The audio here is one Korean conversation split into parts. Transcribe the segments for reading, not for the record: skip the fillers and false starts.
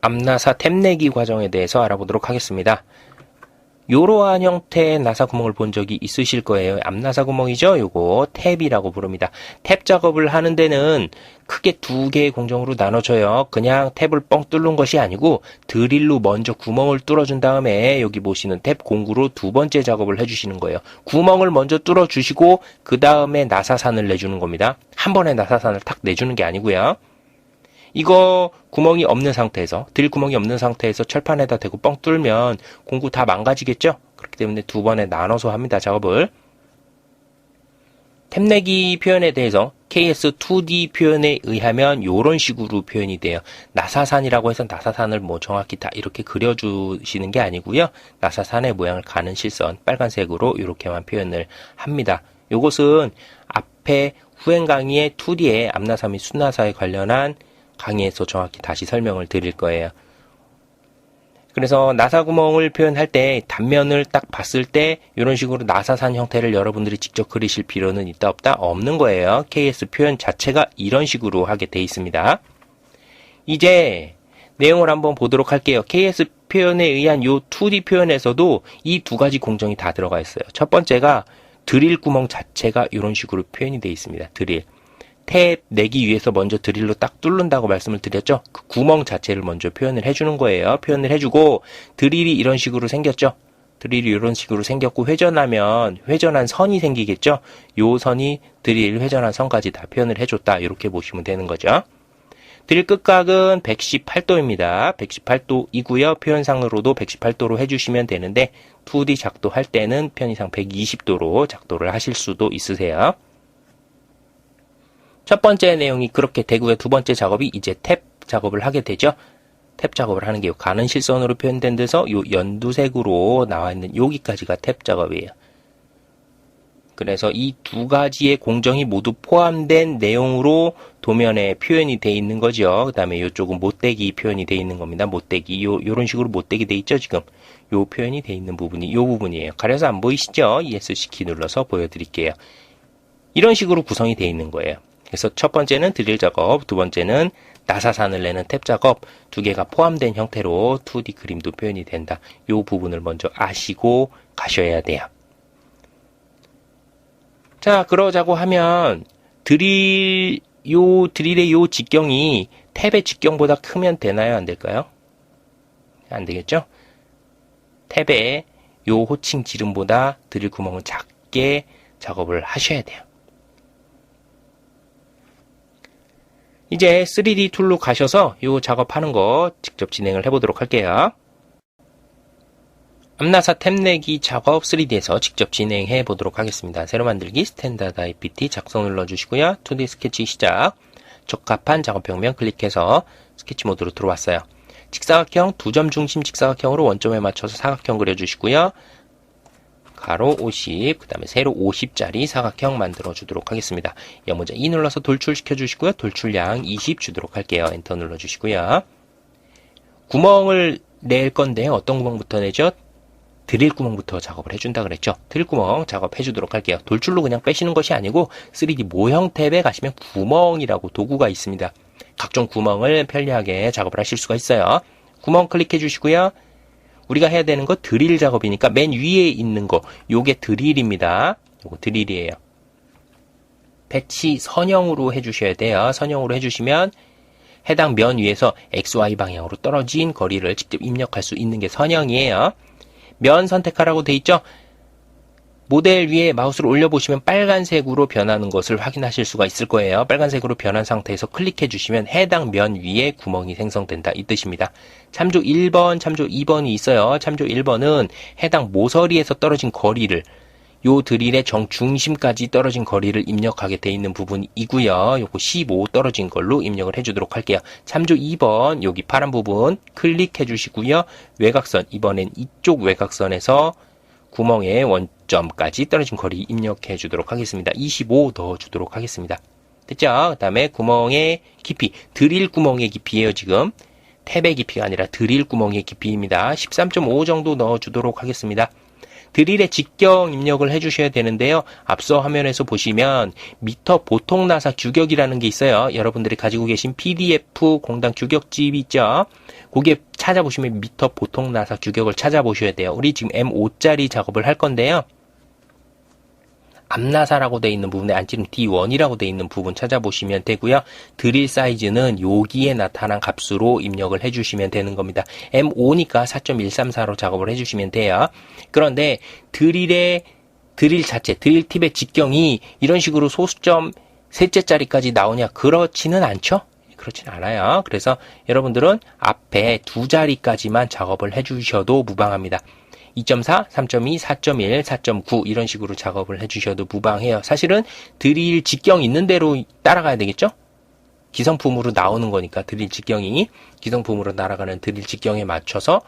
앞나사 탭 내기 과정에 대해서 알아보도록 하겠습니다. 요러한 형태의 나사 구멍을 본 적이 있으실 거예요. 앞나사 구멍이죠. 요거 탭이라고 부릅니다. 탭 작업을 하는 데는 크게 두 개의 공정으로 나눠져요. 그냥 탭을 뻥 뚫는 것이 아니고 드릴로 먼저 구멍을 뚫어준 다음에 여기 보시는 탭 공구로 두 번째 작업을 해주시는 거예요. 구멍을 먼저 뚫어주시고 그 다음에 나사산을 내주는 겁니다. 한 번에 나사산을 탁 내주는 게 아니고요. 이거 구멍이 없는 상태에서, 드릴 구멍이 없는 상태에서 철판에다 대고 뻥 뚫면 공구 다 망가지겠죠? 그렇기 때문에 두 번에 나눠서 합니다, 작업을. 탭 내기 표현에 대해서 KS2D 표현에 의하면 이런 식으로 표현이 돼요. 나사산이라고 해서 나사산을 뭐 정확히 다 이렇게 그려주시는 게 아니고요. 나사산의 모양을 가는 실선, 빨간색으로 이렇게만 표현을 합니다. 요것은 앞에 후행 강의의 2D의 앞나사 및 순나사에 관련한 강의에서 정확히 다시 설명을 드릴 거예요. 그래서 나사 구멍을 표현할 때 단면을 딱 봤을 때 이런 식으로 나사산 형태를 여러분들이 직접 그리실 필요는 있다 없다? 없는 거예요. KS 표현 자체가 이런 식으로 하게 돼 있습니다. 이제 내용을 한번 보도록 할게요. KS 표현에 의한 요 2D 표현에서도 이 두 가지 공정이 다 들어가 있어요. 첫 번째가 드릴 구멍 자체가 이런 식으로 표현이 되어 있습니다. 드릴. 탭 내기 위해서 먼저 드릴로 딱 뚫는다고 말씀을 드렸죠. 그 구멍 자체를 먼저 표현을 해주는 거예요. 표현을 해주고 드릴이 이런 식으로 생겼죠. 드릴이 이런 식으로 생겼고 회전하면 회전한 선이 생기겠죠. 요 선이 드릴 회전한 선까지 다 표현을 해줬다. 이렇게 보시면 되는 거죠. 드릴 끝각은 118도입니다. 118도이고요. 표현상으로도 118도로 해주시면 되는데 2D 작도할 때는 편의상 120도로 작도를 하실 수도 있으세요. 첫 번째 내용이 그렇게 되고요. 두 번째 작업이 이제 탭 작업을 하게 되죠. 탭 작업을 하는 게 가는 실선으로 표현된 데서 요 연두색으로 나와 있는 여기까지가 탭 작업이에요. 그래서 이 두 가지의 공정이 모두 포함된 내용으로 도면에 표현이 되어 있는 거죠. 그 다음에 이쪽은 못대기 표현이 되어 있는 겁니다. 못대기. 요런 식으로 못대기 되어 있죠, 지금. 요 표현이 되어 있는 부분이 요 부분이에요. 가려서 안 보이시죠? ESC 키 눌러서 보여드릴게요. 이런 식으로 구성이 되어 있는 거예요. 그래서 첫 번째는 드릴 작업, 두 번째는 나사산을 내는 탭 작업, 두 개가 포함된 형태로 2D 그림도 표현이 된다. 이 부분을 먼저 아시고 가셔야 돼요. 자, 그러자고 하면 드릴의 요 직경이 탭의 직경보다 크면 되나요? 안 될까요? 안 되겠죠? 탭의 요 호칭 지름보다 드릴 구멍은 작게 작업을 하셔야 돼요. 이제 3D 툴로 가셔서 이 작업하는 거 직접 진행을 해보도록 할게요. 앞나사 탭 내기 작업 3D에서 직접 진행해 보도록 하겠습니다. 새로 만들기 스탠다드 IPT 작성 눌러주시고요. 2D 스케치 시작. 적합한 작업평면 클릭해서 스케치 모드로 들어왔어요. 직사각형, 두 점 중심 직사각형으로 원점에 맞춰서 사각형 그려주시고요. 가로 50, 그 다음에 세로 50짜리 사각형 만들어 주도록 하겠습니다. 여모자 2 눌러서 돌출시켜 주시고요. 돌출량 20 주도록 할게요. 엔터 눌러 주시고요. 구멍을 낼 건데 어떤 구멍부터 내죠? 드릴 구멍부터 작업을 해준다 그랬죠. 드릴 구멍 작업해 주도록 할게요. 돌출로 그냥 빼시는 것이 아니고 3D 모형 탭에 가시면 구멍이라고 도구가 있습니다. 각종 구멍을 편리하게 작업을 하실 수가 있어요. 구멍 클릭해 주시고요. 우리가 해야 되는 거 드릴 작업이니까 맨 위에 있는 거 요게 드릴입니다. 요거 드릴이에요. 배치 선형으로 해주셔야 돼요. 선형으로 해주시면 해당 면 위에서 XY 방향으로 떨어진 거리를 직접 입력할 수 있는 게 선형이에요. 면 선택하라고 돼 있죠. 모델 위에 마우스를 올려보시면 빨간색으로 변하는 것을 확인하실 수가 있을 거예요. 빨간색으로 변한 상태에서 클릭해 주시면 해당 면 위에 구멍이 생성된다 이 뜻입니다. 참조 1번, 참조 2번이 있어요. 참조 1번은 해당 모서리에서 떨어진 거리를 요 드릴의 정중심까지 떨어진 거리를 입력하게 돼 있는 부분이고요. 요거 15 떨어진 걸로 입력을 해주도록 할게요. 참조 2번 여기 파란 부분 클릭해 주시고요. 외곽선 이번엔 이쪽 외곽선에서 구멍의 원점까지 떨어진 거리 입력해 주도록 하겠습니다. 25 넣어 주도록 하겠습니다. 됐죠? 그 다음에 구멍의 깊이, 드릴 구멍의 깊이에요 지금. 탭의 깊이가 아니라 드릴 구멍의 깊이입니다. 13.5 정도 넣어 주도록 하겠습니다. 드릴의 직경 입력을 해주셔야 되는데요. 앞서 화면에서 보시면 미터 보통 나사 규격이라는 게 있어요. 여러분들이 가지고 계신 PDF 공당 규격집 있죠. 거기에 찾아보시면 미터 보통 나사 규격을 찾아보셔야 돼요. 우리 지금 M5짜리 작업을 할 건데요. 앞나사라고 되어 있는 부분에 안찌름 D1이라고 되어 있는 부분 찾아보시면 되고요. 드릴 사이즈는 여기에 나타난 값으로 입력을 해주시면 되는 겁니다. M5니까 4.134로 작업을 해주시면 돼요. 그런데 드릴 자체, 드릴 팁의 직경이 이런 식으로 소수점 셋째 자리까지 나오냐? 그렇지는 않죠? 그렇진 않아요. 그래서 여러분들은 앞에 두 자리까지만 작업을 해주셔도 무방합니다. 2.4, 3.2, 4.1, 4.9 이런 식으로 작업을 해주셔도 무방해요. 사실은 드릴 직경 있는 대로 따라가야 되겠죠? 기성품으로 나오는 거니까 드릴 직경이 기성품으로 날아가는 드릴 직경에 맞춰서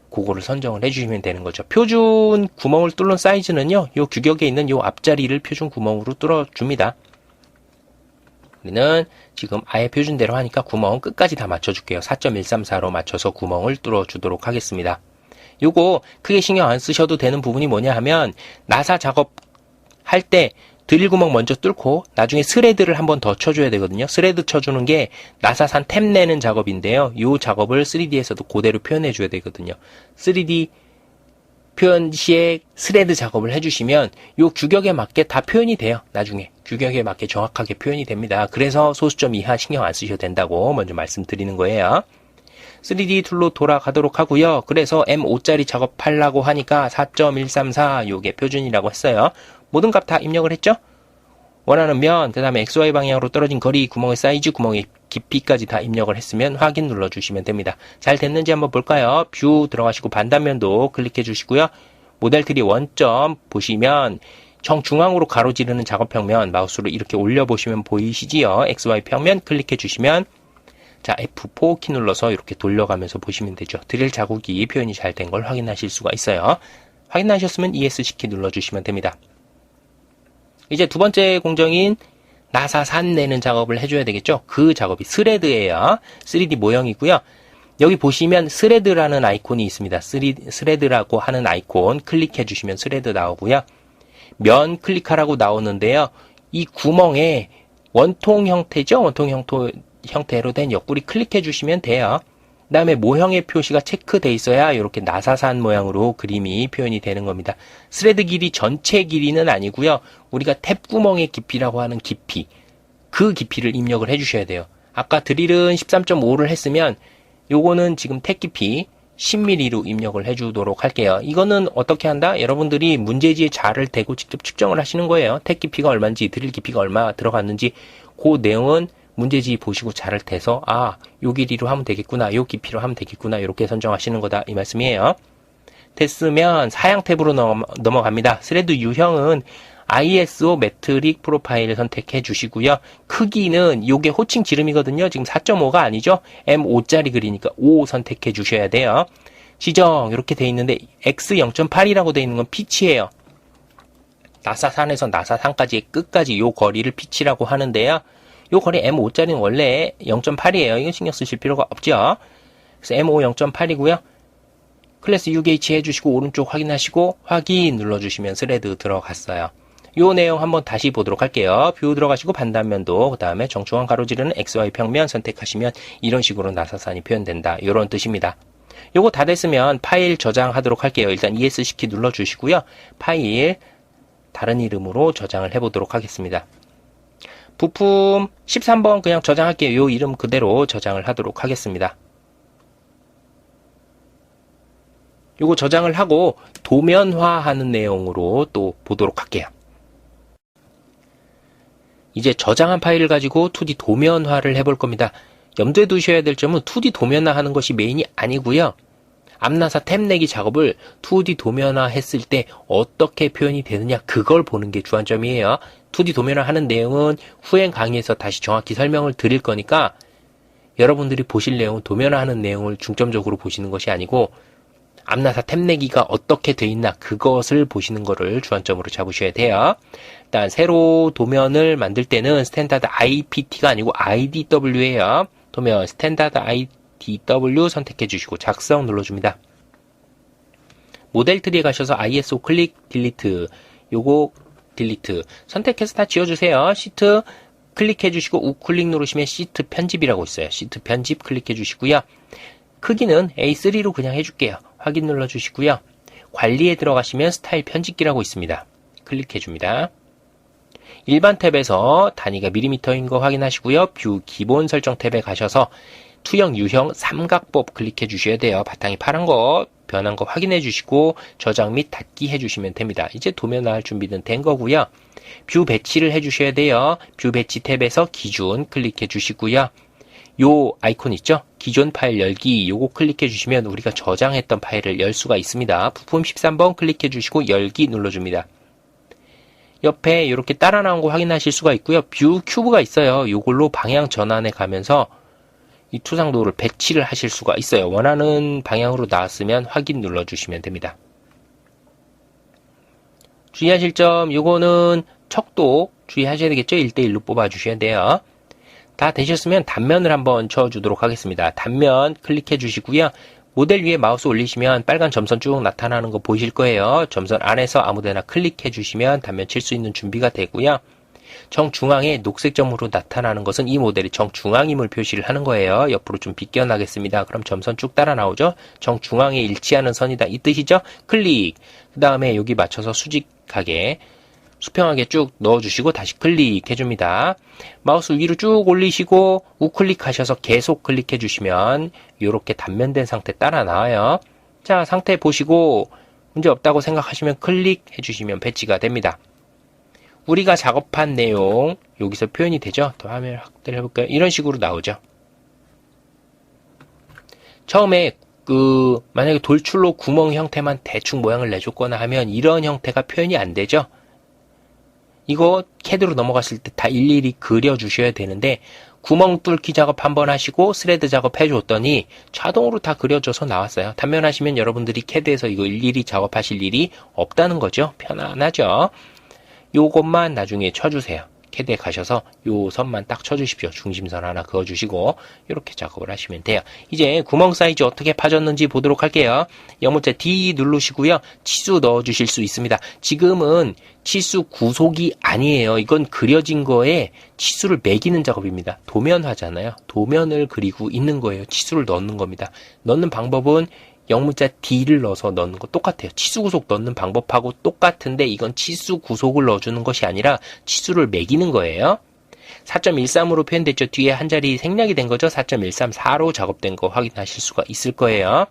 그거를 선정을 해주시면 되는 거죠. 표준 구멍을 뚫는 사이즈는요. 요 규격에 있는 요 앞자리를 표준 구멍으로 뚫어줍니다. 우리는 지금 아예 표준대로 하니까 구멍 끝까지 다 맞춰줄게요. 4.134로 맞춰서 구멍을 뚫어주도록 하겠습니다. 요거 크게 신경 안 쓰셔도 되는 부분이 뭐냐 하면 나사 작업할 때 드릴 구멍 먼저 뚫고 나중에 스레드를 한번 더 쳐줘야 되거든요. 스레드 쳐주는 게 나사산 탭 내는 작업인데요. 요 작업을 3D에서도 그대로 표현해 줘야 되거든요. 3D 표현 시에 스레드 작업을 해주시면 요 규격에 맞게 다 표현이 돼요. 나중에 규격에 맞게 정확하게 표현이 됩니다. 그래서 소수점 이하 신경 안 쓰셔도 된다고 먼저 말씀드리는 거예요. 3D 툴로 돌아가도록 하고요. 그래서 M5짜리 작업하려고 하니까 4.134 요게 표준이라고 했어요. 모든 값 다 입력을 했죠? 원하는 면, 그 다음에 XY 방향으로 떨어진 거리, 구멍의 사이즈, 구멍의 깊이까지 다 입력을 했으면 확인 눌러주시면 됩니다. 잘 됐는지 한번 볼까요? 뷰 들어가시고 반단면도 클릭해 주시고요. 모델 트리 원점 보시면 정중앙으로 가로지르는 작업평면 마우스로 이렇게 올려보시면 보이시지요? XY 평면 클릭해 주시면 자, F4 키 눌러서 이렇게 돌려가면서 보시면 되죠. 드릴 자국이 표현이 잘 된 걸 확인하실 수가 있어요. 확인하셨으면 ESC 키 눌러주시면 됩니다. 이제 두 번째 공정인 나사산 내는 작업을 해줘야 되겠죠. 그 작업이 스레드예요. 3D 모형이고요. 여기 보시면 스레드라는 아이콘이 있습니다. 스레드라고 하는 아이콘 클릭해 주시면 스레드 나오고요. 면 클릭하라고 나오는데요. 이 구멍에 원통 형태죠. 원통 형태로 된 옆구리 클릭해 주시면 돼요. 그 다음에 모형의 표시가 체크돼 있어야 이렇게 나사산 모양으로 그림이 표현이 되는 겁니다. 스레드 길이 전체 길이는 아니고요. 우리가 탭 구멍의 깊이라고 하는 깊이, 그 깊이를 입력을 해주셔야 돼요. 아까 드릴은 13.5를 했으면 요거는 지금 탭 깊이 10mm로 입력을 해주도록 할게요. 이거는 어떻게 한다? 여러분들이 문제지에 자를 대고 직접 측정을 하시는 거예요. 탭 깊이가 얼마인지, 드릴 깊이가 얼마 들어갔는지 그 내용은 문제지 보시고 자를 대서 요 길이로 하면 되겠구나, 요 깊이로 하면 되겠구나 이렇게 선정하시는 거다 이 말씀이에요. 됐으면 사양 탭으로 넘어갑니다. 스레드 유형은 ISO 메트릭 프로파일을 선택해 주시고요. 크기는 요게 호칭 지름이거든요. 지금 4.5가 아니죠. M5짜리 그리니까 5 선택해 주셔야 돼요. 지정 이렇게 돼 있는데 X 0.8이라고 돼 있는 건 피치예요. 나사산에서 나사산까지의 끝까지 요 거리를 피치라고 하는데요. 요 거리 M5짜리는 원래 0.8이에요. 이건 신경 쓰실 필요가 없죠. 그래서 M5 0.8이고요. 클래스 UH 해주시고 오른쪽 확인하시고 확인 눌러주시면 스레드 들어갔어요. 요 내용 한번 다시 보도록 할게요. 뷰 들어가시고 반단면도 그 다음에 정중앙 가로지르는 XY 평면 선택하시면 이런 식으로 나사산이 표현된다. 이런 뜻입니다. 요거 다 됐으면 파일 저장하도록 할게요. 일단 ESC 키 눌러주시고요. 파일 다른 이름으로 저장을 해보도록 하겠습니다. 부품 13번 그냥 저장할게요. 요 이름 그대로 저장을 하도록 하겠습니다. 요거 저장을 하고 도면화하는 내용으로 또 보도록 할게요. 이제 저장한 파일을 가지고 2D 도면화를 해볼 겁니다. 염두에 두셔야 될 점은 2D 도면화하는 것이 메인이 아니고요. 앞나사 탭 내기 작업을 2D 도면화 했을 때 어떻게 표현이 되느냐 그걸 보는 게 주안점이에요. 2D 도면화 하는 내용은 후행 강의에서 다시 정확히 설명을 드릴 거니까 여러분들이 보실 내용은 도면화 하는 내용을 중점적으로 보시는 것이 아니고 앞나사 탭 내기가 어떻게 돼 있나 그것을 보시는 거를 주안점으로 잡으셔야 돼요. 일단 새로 도면을 만들 때는 스탠다드 IPT가 아니고 IDW예요. 도면 스탠다드 IDW 선택해 주시고 작성 눌러줍니다. 모델 트리에 가셔서 ISO 클릭 딜리트, 요거 딜리트 선택해서 다 지워주세요. 시트 클릭해 주시고 우클릭 누르시면 시트 편집이라고 있어요. 시트 편집 클릭해 주시고요. 크기는 A3로 그냥 해줄게요. 확인 눌러 주시고요. 관리에 들어가시면 스타일 편집기라고 있습니다. 클릭해 줍니다. 일반 탭에서 단위가 밀리미터인 거 확인하시고요. 뷰 기본 설정 탭에 가셔서 투영, 유형, 삼각법 클릭해 주셔야 돼요. 바탕이 파란 거 변한 거 확인해 주시고 저장 및 닫기 해 주시면 됩니다. 이제 도면 나갈 준비는 된 거고요. 뷰 배치를 해 주셔야 돼요. 뷰 배치 탭에서 기준 클릭해 주시고요. 요 아이콘 있죠? 기존 파일 열기 요거 클릭해 주시면 우리가 저장했던 파일을 열 수가 있습니다. 부품 13번 클릭해 주시고 열기 눌러줍니다. 옆에 이렇게 따라 나온 거 확인하실 수가 있고요. 뷰 큐브가 있어요. 요걸로 방향 전환해 가면서 이 투상도를 배치를 하실 수가 있어요. 원하는 방향으로 나왔으면 확인 눌러주시면 됩니다. 주의하실 점, 요거는 척도 주의하셔야 되겠죠? 1대1로 뽑아주셔야 돼요. 다 되셨으면 단면을 한번 쳐주도록 하겠습니다. 단면 클릭해 주시고요. 모델 위에 마우스 올리시면 빨간 점선 쭉 나타나는 거 보이실 거예요. 점선 안에서 아무데나 클릭해 주시면 단면 칠 수 있는 준비가 되고요. 정중앙에 녹색 점으로 나타나는 것은 이 모델이 정중앙임을 표시를 하는 거예요. 옆으로 좀 비껴나겠습니다. 그럼 점선 쭉 따라 나오죠. 정중앙에 일치하는 선이다 이 뜻이죠. 클릭. 그 다음에 여기 맞춰서 수직하게 수평하게 쭉 넣어주시고 다시 클릭해 줍니다. 마우스 위로 쭉 올리시고 우클릭 하셔서 계속 클릭해 주시면 이렇게 단면된 상태 따라 나와요. 자, 상태 보시고 문제 없다고 생각하시면 클릭해 주시면 배치가 됩니다. 우리가 작업한 내용 여기서 표현이 되죠. 더 화면을 확대를 해볼까요? 이런 식으로 나오죠. 처음에 만약에 돌출로 구멍 형태만 대충 모양을 내줬거나 하면 이런 형태가 표현이 안 되죠. 이거 CAD로 넘어갔을 때 다 일일이 그려주셔야 되는데 구멍 뚫기 작업 한번 하시고 스레드 작업 해줬더니 자동으로 다 그려져서 나왔어요. 단면하시면 여러분들이 CAD에서 이거 일일이 작업하실 일이 없다는 거죠. 편안하죠. 요것만 나중에 쳐주세요. CAD에 가셔서 요 선만 딱 쳐주십시오. 중심선 하나 그어주시고 이렇게 작업을 하시면 돼요. 이제 구멍 사이즈 어떻게 파졌는지 보도록 할게요. 영문자 D 누르시고요. 치수 넣어주실 수 있습니다. 지금은 치수 구속이 아니에요. 이건 그려진 거에 치수를 매기는 작업입니다. 도면화잖아요. 도면을 그리고 있는 거예요. 치수를 넣는 겁니다. 넣는 방법은 영문자 D를 넣어서 넣는 거 똑같아요. 치수 구속 넣는 방법하고 똑같은데 이건 치수 구속을 넣어주는 것이 아니라 치수를 매기는 거예요. 4.13으로 표현됐죠. 뒤에 한 자리 생략이 된 거죠. 4.134로 작업된 거 확인하실 수가 있을 거예요.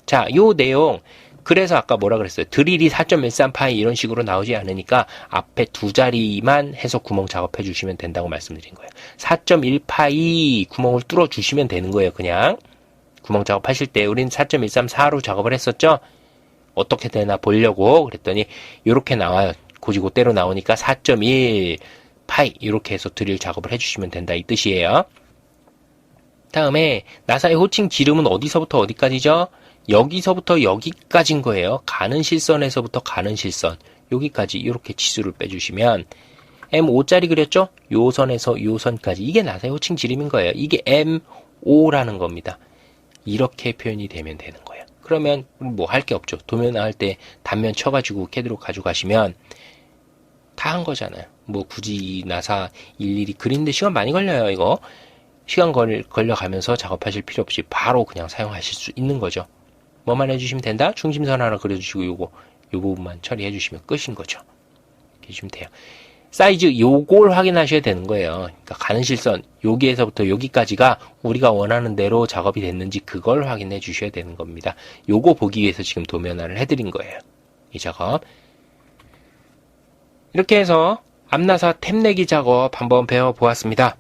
자, 요 내용 그래서 아까 뭐라 그랬어요. 드릴이 4.13 파이 이런 식으로 나오지 않으니까 앞에 두 자리만 해서 구멍 작업해 주시면 된다고 말씀드린 거예요. 4.1 파이 구멍을 뚫어 주시면 되는 거예요. 그냥. 구멍 작업하실 때 우린 4.134로 작업을 했었죠. 어떻게 되나 보려고 그랬더니 이렇게 나와요. 고지고대로 나오니까 4.1 파이 이렇게 해서 드릴 작업을 해주시면 된다 이 뜻이에요. 다음에 나사의 호칭 지름은 어디서부터 어디까지죠? 여기서부터 여기까지인 거예요. 가는 실선에서부터 가는 실선 여기까지 이렇게 치수를 빼주시면 M5짜리 그렸죠? 요 선에서 요 선까지 이게 나사의 호칭 지름인 거예요. 이게 M5라는 겁니다. 이렇게 표현이 되면 되는 거예요. 그러면 뭐 할 게 없죠. 도면 나갈 때 단면 쳐가지고 CAD로 가져가시면 다 한 거잖아요. 뭐 굳이 나사 일일이 그리는데 시간 많이 걸려요. 이거 시간 걸려가면서 작업하실 필요 없이 바로 그냥 사용하실 수 있는 거죠. 뭐만 해주시면 된다? 중심선 하나 그려주시고 요 부분만 처리해 주시면 끝인 거죠. 이렇게 해주시면 돼요. 사이즈 요걸 확인하셔야 되는 거예요. 그러니까 가는 실선 여기에서부터 여기까지가 우리가 원하는 대로 작업이 됐는지 그걸 확인해 주셔야 되는 겁니다. 요거 보기 위해서 지금 도면화를 해드린 거예요. 이 작업 이렇게 해서 앞나사 탭 내기 작업 한번 배워보았습니다.